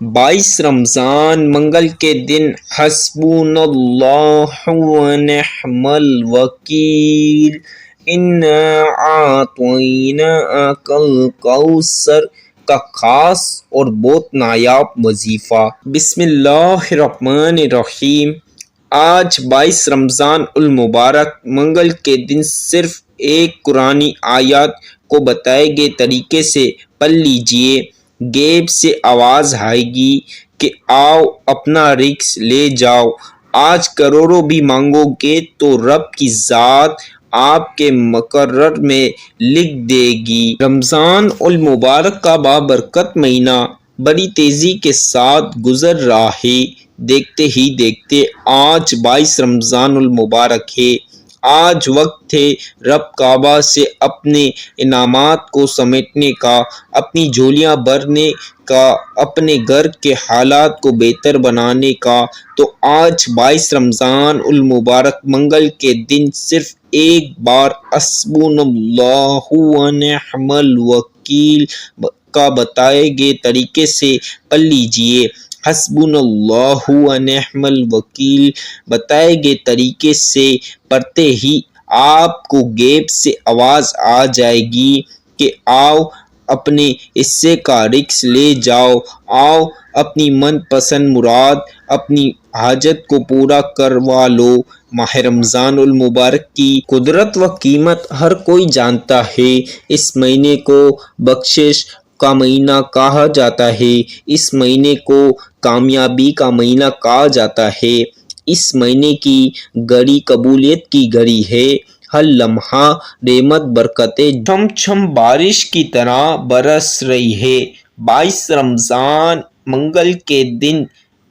22 رمضان منگل کے دن حسبنا اللہ و نعم الوکیل انا اعطیناک الکوثر کا خاص اور بہت نایاب وظیفہ۔ بسم اللہ الرحمن الرحیم۔ آج 22 رمضان المبارک منگل کے دن صرف ایک قرآنی آیات کو بتائے گئے طریقے سے پڑھ لیجئے۔ غیب سے آواز آئے گی کہ آؤ اپنا رزق لے جاؤ۔ آج کروڑوں بھی مانگو گے تو رب کی ذات آپ کے مقرر میں لکھ دے گی۔ رمضان المبارک کا بابرکت مہینہ بڑی تیزی کے ساتھ گزر رہا ہے۔ دیکھتے ہی دیکھتے آج 22 رمضان المبارک ہے۔ آج وقت ہے رب کعبہ سے اپنے انعامات کو سمیٹنے کا، اپنی جھولیاں بھرنے کا، اپنے گھر کے حالات کو بہتر بنانے کا۔ تو آج 22 رمضان المبارک منگل کے دن صرف ایک بار حسبنا اللہ و نعم الوکیل کا بتائے گئے طریقے سے پڑھ لیجئے۔ حسبنا اللہ و نعم الوکیل بتائے گئے طریقے سے پڑھتے ہی آپ کو غیب سے آواز آ جائے گی کہ آؤ اپنے حصے کا رزق لے جاؤ، آؤ اپنی من پسند مراد، اپنی حاجت کو پورا کروا لو۔ ماہ رمضان المبارک کی قدرت و قیمت ہر کوئی جانتا ہے۔ اس مہینے کو بخشش کا مہینہ کہا جاتا ہے، اس مہینے کو کامیابی کا مہینہ کہا جاتا ہے، اس مہینے کی گھڑی قبولیت کی گھڑی ہے۔ ہر لمحہ رحمت برکتیں چھم چھم بارش کی طرح برس رہی ہے۔ 22 رمضان منگل کے دن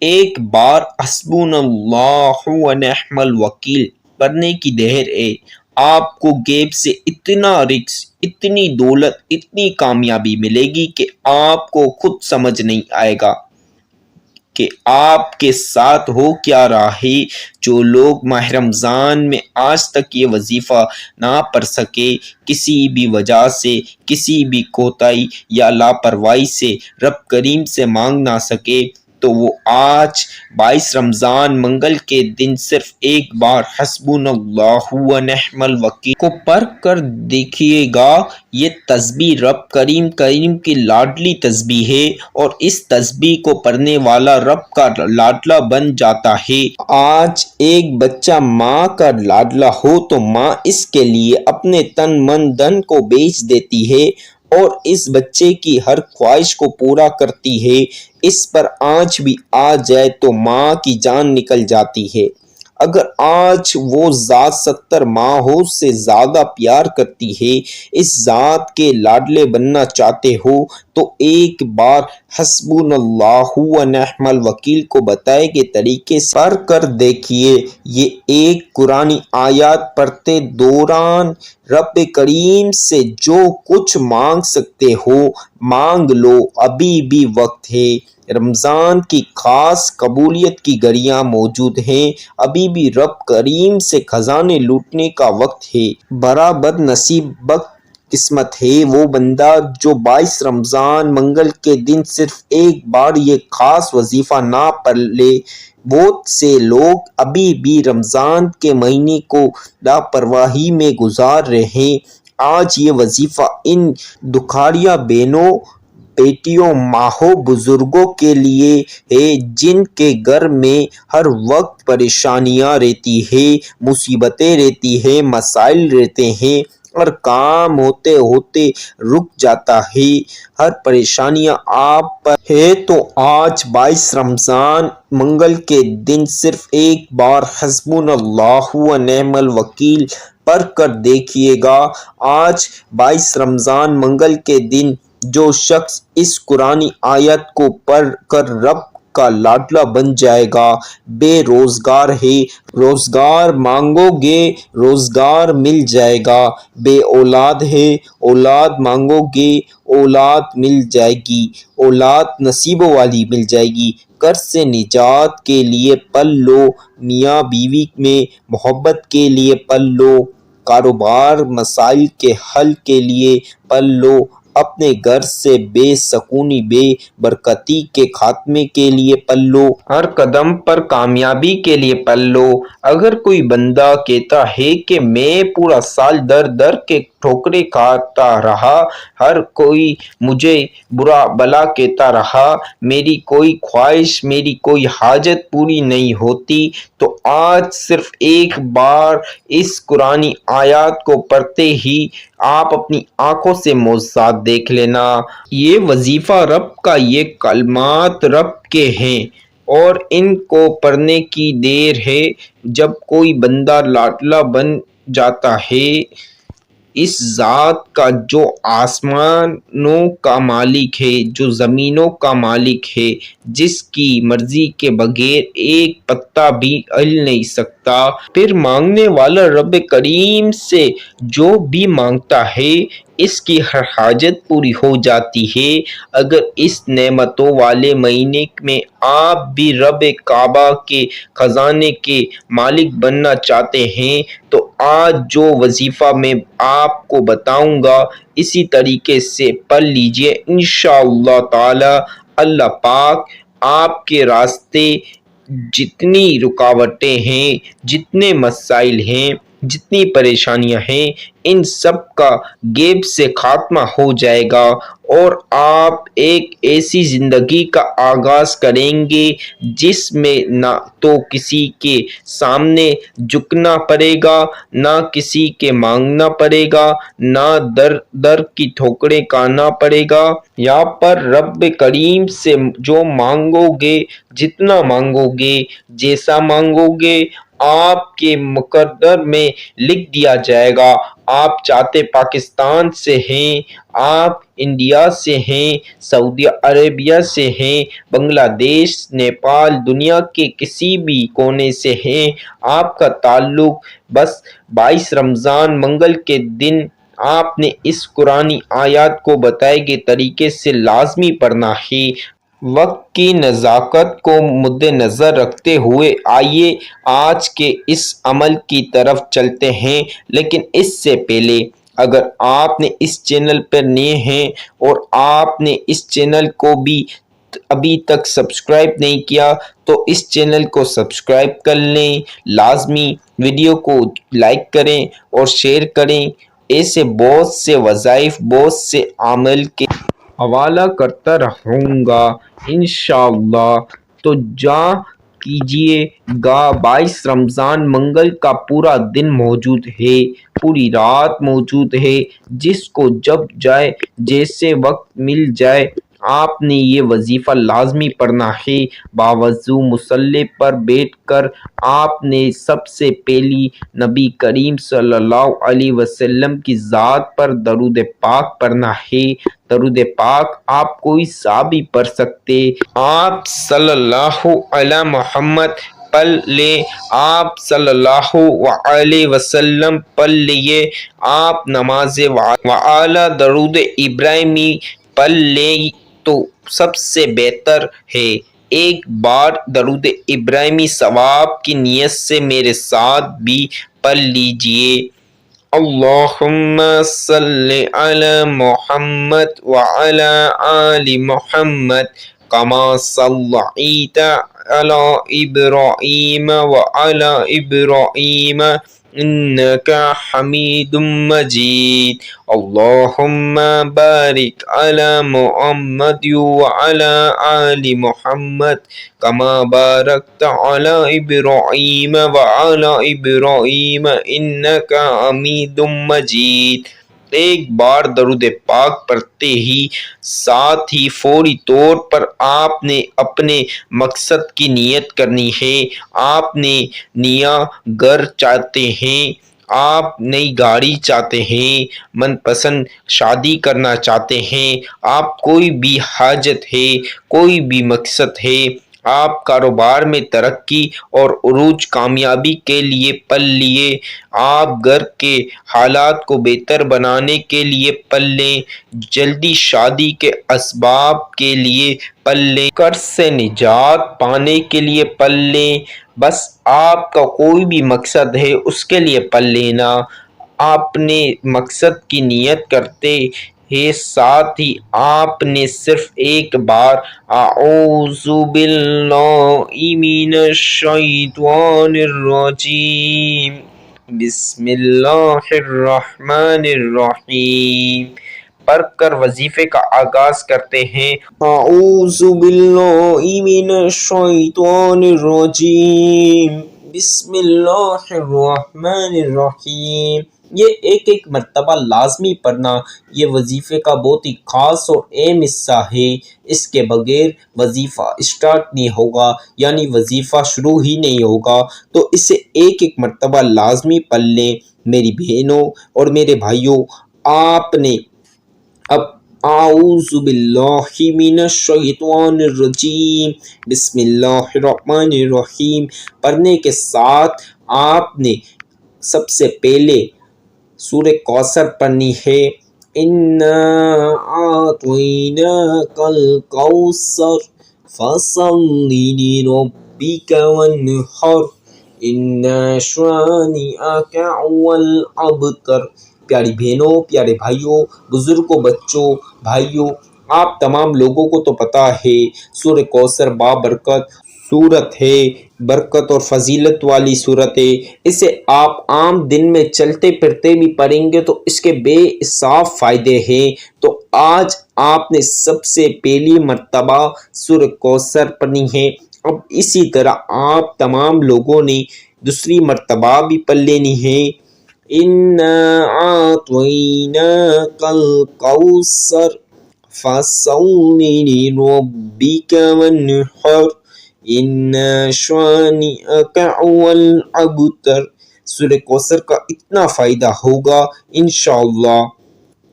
ایک بار حسبنا اللہ و نعم الوکیل پڑھنے کی دہر ہے۔ آپ کو غیب سے اتنا رزق، اتنی دولت، اتنی کامیابی ملے گی کہ آپ کو خود سمجھ نہیں آئے گا کہ آپ کے ساتھ ہو کیا رہا ہے۔ جو لوگ ماہ رمضان میں آج تک یہ وظیفہ نہ پڑھ سکے، کسی بھی وجہ سے، کسی بھی کوتاہی یا لاپرواہی سے رب کریم سے مانگ نہ سکے، تو وہ آج 22 رمضان منگل کے دن صرف ایک بار حسبنا اللہ و نعم الوکیل کو پڑھ کر دیکھیے گا۔ یہ تسبیح رب کریم کی لاڈلی تسبیح ہے، اور اس تسبیح کو پڑھنے والا رب کا لاڈلا بن جاتا ہے۔ آج ایک بچہ ماں کا لاڈلا ہو تو ماں اس کے لیے اپنے تن من دھن کو بیچ دیتی ہے اور اس بچے کی ہر خواہش کو پورا کرتی ہے۔ اس پر آنچ بھی آ جائے تو ماں کی جان نکل جاتی ہے۔ اگر آج وہ ذات 70 ماہوں سے زیادہ پیار کرتی ہے، اس ذات کے لاڈلے بننا چاہتے ہو، تو ایک بار حسبنا اللہ و نعم الوکیل کو بتائے گئے طریقے سے پڑھ کر دیکھیے۔ یہ ایک قرآنی آیات پڑھتے دوران رب کریم سے جو کچھ مانگ سکتے ہو مانگ لو، ابھی بھی وقت ہے۔ رمضان کی خاص قبولیت کی گھڑیاں موجود ہیں، ابھی بھی رب کریم سے خزانے لوٹنے کا وقت ہے۔ بڑا بد نصیب بد قسمت ہے وہ بندہ جو 22 رمضان منگل کے دن صرف ایک بار یہ خاص وظیفہ نہ پڑھ لے۔ بہت سے لوگ ابھی بھی رمضان کے مہینے کو لاپرواہی میں گزار رہے ہیں۔ آج یہ وظیفہ ان دکھاڑیاں بہنوں، بیٹیوں، ماؤں، بزرگوں کے لیے ہے جن کے گھر میں ہر وقت پریشانیاں رہتی ہیں، مصیبتیں رہتی ہیں، مسائل رہتے ہیں، اور کام ہوتے ہوتے رک جاتا ہے۔ ہر پریشانیاں آپ پر ہے تو آج 22 رمضان منگل کے دن صرف ایک بار حسبنا اللہ و نعم الوکیل پڑھ کر دیکھیے گا۔ آج 22 رمضان منگل کے دن جو شخص اس قرآنی آیت کو پڑھ کر رب کا لاڈلا بن جائے گا، بے روزگار ہے، روزگار مانگو گے روزگار مل جائے گا، بے اولاد ہے، اولاد مانگو گے اولاد مل جائے گی، اولاد نصیبوں والی مل جائے گی۔ قرض سے نجات کے لیے پڑھ لو، میاں بیوی میں محبت کے لیے پڑھ لو، کاروبار مسائل کے حل کے لیے پڑھ لو، اپنے گھر سے بے سکونی بے برکتی کے خاتمے کے لیے پل لو، ہر قدم پر کامیابی کے لیے پل لو۔ اگر کوئی بندہ کہتا ہے کہ میں پورا سال در در کے ٹھوکریں کھاتا رہا، ہر کوئی مجھے برا بھلا کہتا رہا، میری کوئی خواہش میری کوئی حاجت پوری نہیں ہوتی، تو آج صرف ایک بار اس قرآنی آیات کو پڑھتے ہی آپ اپنی آنکھوں سے معجزات دیکھ لینا۔ یہ وظیفہ رب کا، یہ کلمات رب کے ہیں، اور ان کو پڑھنے کی دیر ہے جب کوئی بندہ لاڈلا بن جاتا ہے اس ذات کا جو آسمانوں کا مالک ہے، جو زمینوں کا مالک ہے، جس کی مرضی کے بغیر ایک پتا بھی ہل نہیں سکتا۔ پھر مانگنے والا رب کریم سے جو بھی مانگتا ہے اس کی ہر حاجت پوری ہو جاتی ہے۔ اگر اس نعمتوں والے مہینے میں آپ بھی رب کعبہ کے خزانے کے مالک بننا چاہتے ہیں تو آج جو وظیفہ میں آپ کو بتاؤں گا اسی طریقے سے پڑھ لیجئے، انشاءاللہ تعالی اللہ پاک آپ کے راستے جتنی رکاوٹیں ہیں، جتنے مسائل ہیں، جتنی پریشانیاں ہیں، ان سب کا غیب سے خاتمہ ہو جائے گا، اور آپ ایک ایسی زندگی کا آغاز کریں گے جس میں نہ تو کسی کے سامنے جھکنا پڑے گا، نہ کسی کے مانگنا پڑے گا، نہ در در کی ٹھوکریں کھانا پڑے گا۔ یہاں پر رب کریم سے جو مانگو گے، جتنا مانگو گے، جیسا مانگو گے، آپ کے مقدر میں لکھ دیا جائے گا۔ آپ چاہتے پاکستان سے ہیں، آپ انڈیا سے ہیں، سعودی عربیہ سے ہیں، بنگلہ دیش، نیپال، دنیا کے کسی بھی کونے سے ہیں، آپ کا تعلق بس 22 رمضان منگل کے دن آپ نے اس قرآنی آیات کو بتائے گئے طریقے سے لازمی پڑھنا ہے۔ وقت کی نزاکت کو مد نظر رکھتے ہوئے آئیے آج کے اس عمل کی طرف چلتے ہیں، لیکن اس سے پہلے اگر آپ نے اس چینل پر نئے ہیں اور آپ نے اس چینل کو بھی ابھی تک سبسکرائب نہیں کیا تو اس چینل کو سبسکرائب کر لیں، لازمی ویڈیو کو لائک کریں اور شیئر کریں۔ ایسے بہت سے وظائف، بہت سے عمل کے حوالہ کرتا رہوں گا انشاءاللہ، تو جا کیجئے گا۔ 22 رمضان منگل کا پورا دن موجود ہے، پوری رات موجود ہے، جس کو جب جائے جیسے وقت مل جائے آپ نے یہ وظیفہ لازمی پڑھنا ہے۔ باوضو مصلی پر بیٹھ کر آپ نے سب سے پہلی نبی کریم صلی اللہ علیہ وسلم کی ذات پر درود پاک پڑھنا ہے۔ درود پاک آپ کوئی سا بھی پڑھ سکتے، آپ صلی اللہ علی محمد پڑھ لیں، آپ صلی اللہ علیہ وسلم پڑھ لیے، آپ نماز وعلی درود ابراہیمی پڑھ لیں تو سب سے بہتر ہے۔ ایک بار درود ابراہیمی ثواب کی نیت سے میرے ساتھ بھی پڑھ لیجئے۔ اللہم صلی علی محمد وعلی آل محمد کما صلیت علی ابراہیم وعلی ابراہیم انک حمید مجید۔ اللہم بارک علی محمد وعلی آل محمد کما بارکت علی ابراہیم وعلی ابراہیم انک حمید مجید۔ ایک بار درود پاک پڑھتے ہی ساتھ ہی فوری طور پر آپ نے اپنے مقصد کی نیت کرنی ہے۔ آپ نے نیا گھر چاہتے ہیں، آپ نئی گاڑی چاہتے ہیں، من پسند شادی کرنا چاہتے ہیں، آپ کوئی بھی حاجت ہے، کوئی بھی مقصد ہے، آپ کاروبار میں ترقی اور عروج کامیابی کے لیے پڑھ لیے، آپ گھر کے حالات کو بہتر بنانے کے لیے پڑھ لیں، جلدی شادی کے اسباب کے لیے پڑھ لیں، قرض سے نجات پانے کے لیے پڑھ لیں، بس آپ کا کوئی بھی مقصد ہے اس کے لیے پڑھ لینا۔ اپنے مقصد کی نیت کرتے ہے، ساتھ ہی آپ نے صرف ایک بار اعوذ باللہ من الشیطان الرجیم بسم اللہ الرحمن الرحیم پڑھ کر وظیفے کا آغاز کرتے ہیں۔ اعوذ باللہ من الشیطان الرجیم بسم اللہ الرحمن الرحیم۔ یہ ایک مرتبہ لازمی پڑھنا یہ وظیفے کا بہت ہی خاص اور اہم حصہ ہے۔ اس کے بغیر وظیفہ اسٹارٹ نہیں ہوگا، یعنی وظیفہ شروع ہی نہیں ہوگا، تو اسے ایک مرتبہ لازمی پڑھ لیں۔ میری بہنوں اور میرے بھائیوں، آپ نے اب اعوذ باللہ من الشیطان الرجیم بسم اللہ الرحمن الرحیم پڑھنے کے ساتھ آپ نے سب سے پہلے سورہ کوثر پڑھنی ہے۔ اِنَّا أَعْطَيْنَاكَ الْكَوْثَرَ فَصَلِّ لِرَبِّكَ وَانْحَرْ إِنَّ شَانِئَكَ هُوَ الْأَبْتَرُ۔ پیاری بہنوں، پیارے بھائیوں، بزرگوں، بچوں، بھائیوں، آپ تمام لوگوں کو تو پتہ ہے سورہ کوثر بابرکت سورت ہے، برکت اور فضیلت والی صورت ہے۔ اسے آپ عام دن میں چلتے پھرتے بھی پڑھیں گے تو اس کے بے حساب فائدے ہیں۔ تو آج آپ نے سب سے پہلی مرتبہ سورہ کوثر پڑھنی ہے۔ اب اسی طرح آپ تمام لوگوں نے دوسری مرتبہ بھی پڑھ لینی ہے۔ اِنَّا أَعْطَيْنَاكَ الْكَوْثَرَ فَصَلِّ لِرَبِّكَ وَانْحَرْ إِنَّ شَانِئَكَ هُوَ الْأَبْتَرُ۔ سورہ کوثر کا اتنا فائدہ ہوگا انشاءاللہ۔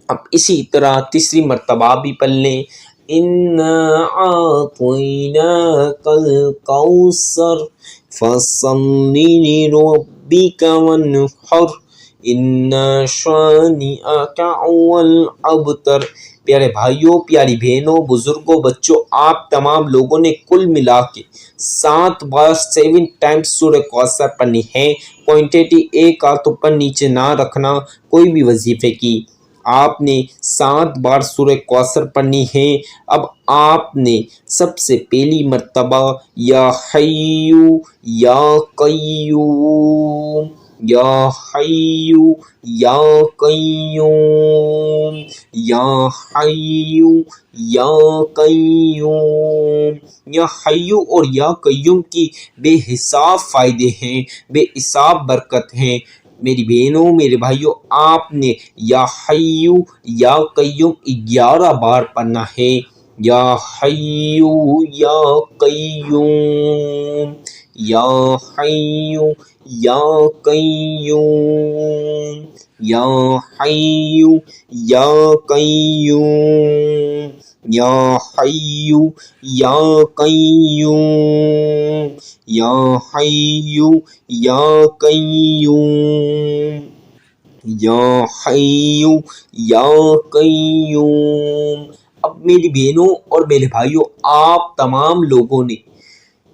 اب اسی طرح تیسری مرتبہ بھی پڑھ لیں۔ اِنَّا أَعْطَيْنَاكَ الْكَوْثَرَ فَصَلِّ لِرَبِّكَ وَانْحَرْ إِنَّ شَانِئَكَ هُوَ الْأَبْتَرُ۔ پیارے بھائیوں، پیاری بہنوں، بزرگوں، بچوں، آپ تمام لوگوں نے کل ملا کے 7 بار 7 ٹائمز سورہ کوثر پڑھنی ہے۔ کوانٹیٹی ایک آدھ اوپر نیچے نہ رکھنا کوئی بھی وظیفے کی۔ آپ نے 7 بار سورہ کوثر پڑھنی ہے۔ اب آپ نے سب سے پہلی مرتبہ یا حیو یا قیوم یا حیو یا قیوم یا حیو یا قیوم۔ یا حیو اور یا قیوم کی بے حساب فائدے ہیں، بے حساب برکت ہیں۔ میری بہنوں، میرے بھائیوں، آپ نے یا حیو یا قیوم 11 بار پڑھنا ہے۔ یا حیو یا قیوم یا حیو یا قیوم یا حیو یا قیوم یا حیو یا قیوم یا حیو یا قیوم یا حیو یا قیوم۔ اب میری بہنوں اور میرے بھائیوں، آپ تمام لوگوں نے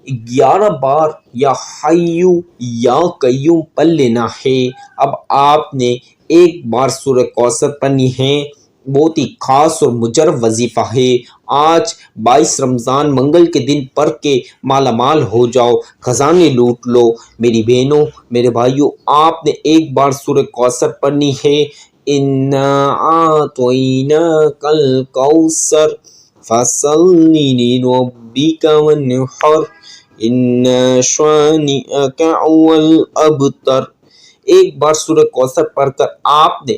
11 بار یا حیو یا قیوم پڑھ لینا ہے۔ اب آپ نے ایک بار سورہ کوثر پڑھنی ہے۔ بہت ہی خاص اور مجرب وظیفہ ہے۔ آج 22 رمضان منگل کے دن پڑھ کے مالا مال ہو جاؤ، خزانے لوٹ لو۔ میری بہنوں، میرے بھائیوں، آپ نے ایک بار سورہ کوثر پڑھنی ہے۔ اِنَّا أَعْطَيْنَاكَ الْكَوْثَرَ فَصَلِّ لِرَبِّكَ وَانْحَرْ إِنَّ شَانِئَكَ هُوَ الْأَبْتَرُ۔ ایک بار سورہ کوثر پڑھ کر آپ نے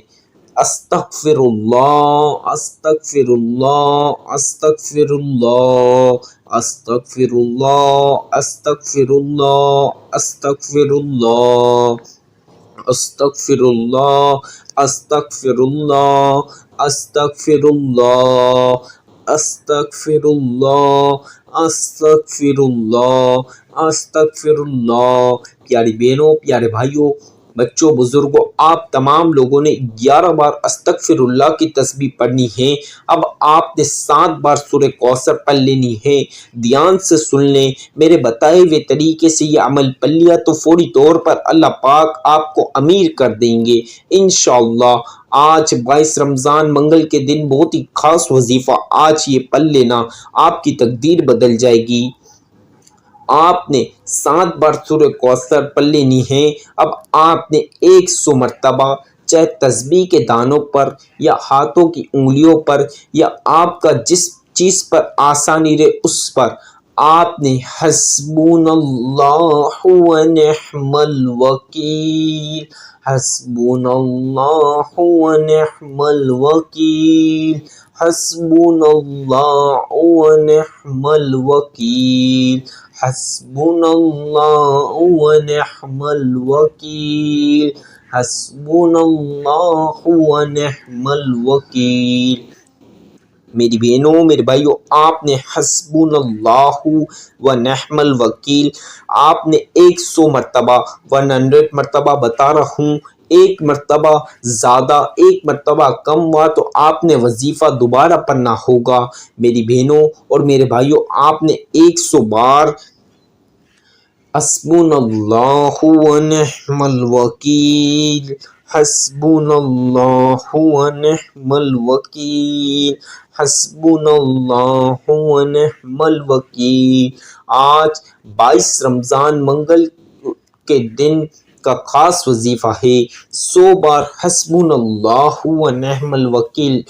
استغفر اللہ استغفر اللہ استغفر اللہ استغفر اللہ استغفر اللہ استغفر اللہ استغفر اللہ استغفر اللہ استغفر اللہ استغفر اللہ استغفر اللہ استغفر اللہ۔ پیاری بہنوں، پیارے بھائیوں، بچوں بزرگوں، آپ تمام لوگوں نے 11 بار استغفر اللہ کی تسبیح پڑھنی ہے۔ اب آپ نے 7 بار سورہ کوثر پڑھ لینی ہے۔ دھیان سے سن لیں، میرے بتائے ہوئے طریقے سے یہ عمل پڑھ لیا تو فوری طور پر اللہ پاک آپ کو امیر کر دیں گے انشاءاللہ۔ آج 22 رمضان منگل کے دن بہت ہی خاص وظیفہ، آج یہ پڑھ لینا، آپ کی تقدیر بدل جائے گی۔ آپ نے 7 بار سورہ کوثر پڑھ لینی ہے۔ اب آپ نے 100 مرتبہ چاہے تسبیح کے دانوں پر یا ہاتھوں کی انگلیوں پر یا آپ کا جس چیز پر آسانی رہے اس پر آپ نے حسبنا اللہ و نعم الوکیل، حسبنا اللہ و نعم الوکیل، حسبنا اللہ و نعم الوکیل، حسبنا اللہ و نعم الوکیل، حسبنا اللہ و نعم الوکیل۔ میری بہنوں میرے بھائیوں، آپ نے حسبنا اللہ و نعم الوکیل آپ نے 100 مرتبہ 100 مرتبہ بتا رہا ہوں، ایک مرتبہ زیادہ ایک مرتبہ کم ہوا تو آپ نے وظیفہ دوبارہ پڑھنا ہوگا۔ میری بہنوں اور میرے بھائیوں، آپ نے 100 بار حسبنا اللہ و نعم الوکیل، حسبنا اللہ و نعم الوکیل، حسبنا اللہ و نعم الوکیل۔ آج 22 رمضان منگل کے دن کا خاص وظیفہ ہے، 100 بار حسبنا اللہ و نعم الوکیل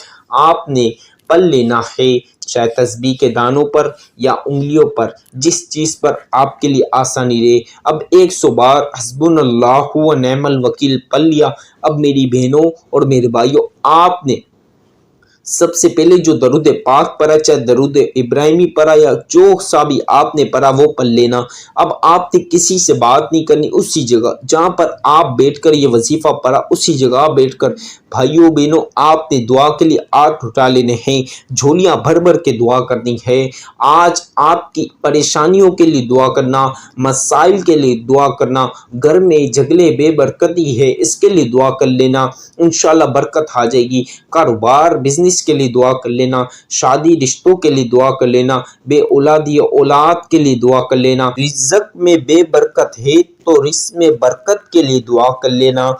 آپ نے پڑھ لینا ہے، چاہے تسبیح کے دانوں پر یا انگلیوں پر، جس چیز پر آپ کے لیے آسانی رہے۔ اب 100 بار حسبنا اللہ و نعم الوکیل پڑھ لیا۔ اب میری بہنوں اور میرے بھائیوں، آپ نے سب سے پہلے جو درود پاک پڑھا، چاہے درود ابراہیمی پڑھا یا جو سا بھی آپ نے پڑھا وہ پڑھ لینا۔ اب آپ نے کسی سے بات نہیں کرنی، اسی جگہ جہاں پر آپ بیٹھ کر یہ وظیفہ پڑھا اسی جگہ بیٹھ کر بھائیوں بہنوں آپ نے دعا کے لیے ہاتھ اٹھا لینے ہیں، جھولیاں بھر بھر کے دعا کرنی ہے۔ آج آپ کی پریشانیوں کے لیے دعا کرنا، مسائل کے لیے دعا کرنا، گھر میں جھگڑے بے برکتی ہے اس کے لیے دعا کر لینا، انشاءاللہ برکت آ جائے گی۔ کاروبار بزنس کے لیے دعا کر لینا، شادی رشتوں کے لیے دعا کر لینا، بے اولادی اولاد کے لیے دعا کر لینا، رزق میں بے برکت ہے تو رزق میں برکت کے لیے دعا کر لینا،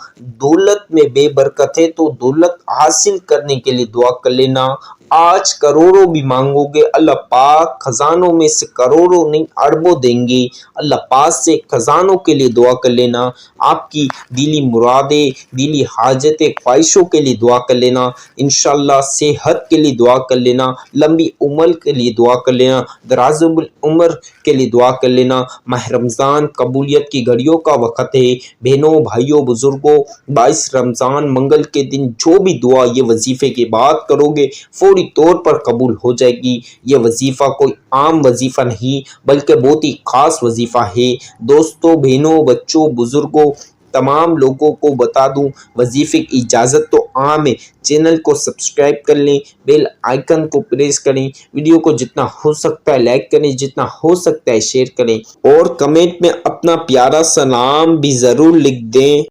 دولت میں بے برکت ہے تو دولت حاصل کرنے کے لیے دعا کر لینا۔ آج کروڑوں بھی مانگو گے اللہ پاک خزانوں میں سے کروڑوں نہیں اربوں دیں گے، اللہ پاک سے خزانوں کے لیے دعا کر لینا، آپ کی دلی مرادیں دلی حاجتیں خواہشوں کے لیے دعا کر لینا، انشاءاللہ صحت کے لیے دعا کر لینا، لمبی عمر کے لیے دعا کر لینا، دراز العمر کے لیے دعا کر لینا۔ ماہ رمضان قبولیت کی گھڑیوں کا وقت ہے، بہنوں بھائیوں بزرگوں، 22 رمضان منگل کے دن جو بھی دعا یہ وظیفے کی بات کرو گے فوری طور پر قبول ہو جائے گی۔ یہ وظیفہ کوئی عام وظیفہ نہیں بلکہ بہت ہی خاص وظیفہ ہے۔ دوستوں بہنوں بچوں بزرگوں تمام لوگوں کو بتا دوں، وظیفے کی اجازت تو عام ہے، چینل کو سبسکرائب کر لیں، بیل آئیکن کو پریس کریں، ویڈیو کو جتنا ہو سکتا ہے لائک کریں، جتنا ہو سکتا ہے شیئر کریں اور کمنٹ میں اپنا پیارا سا نام بھی ضرور لکھ دیں۔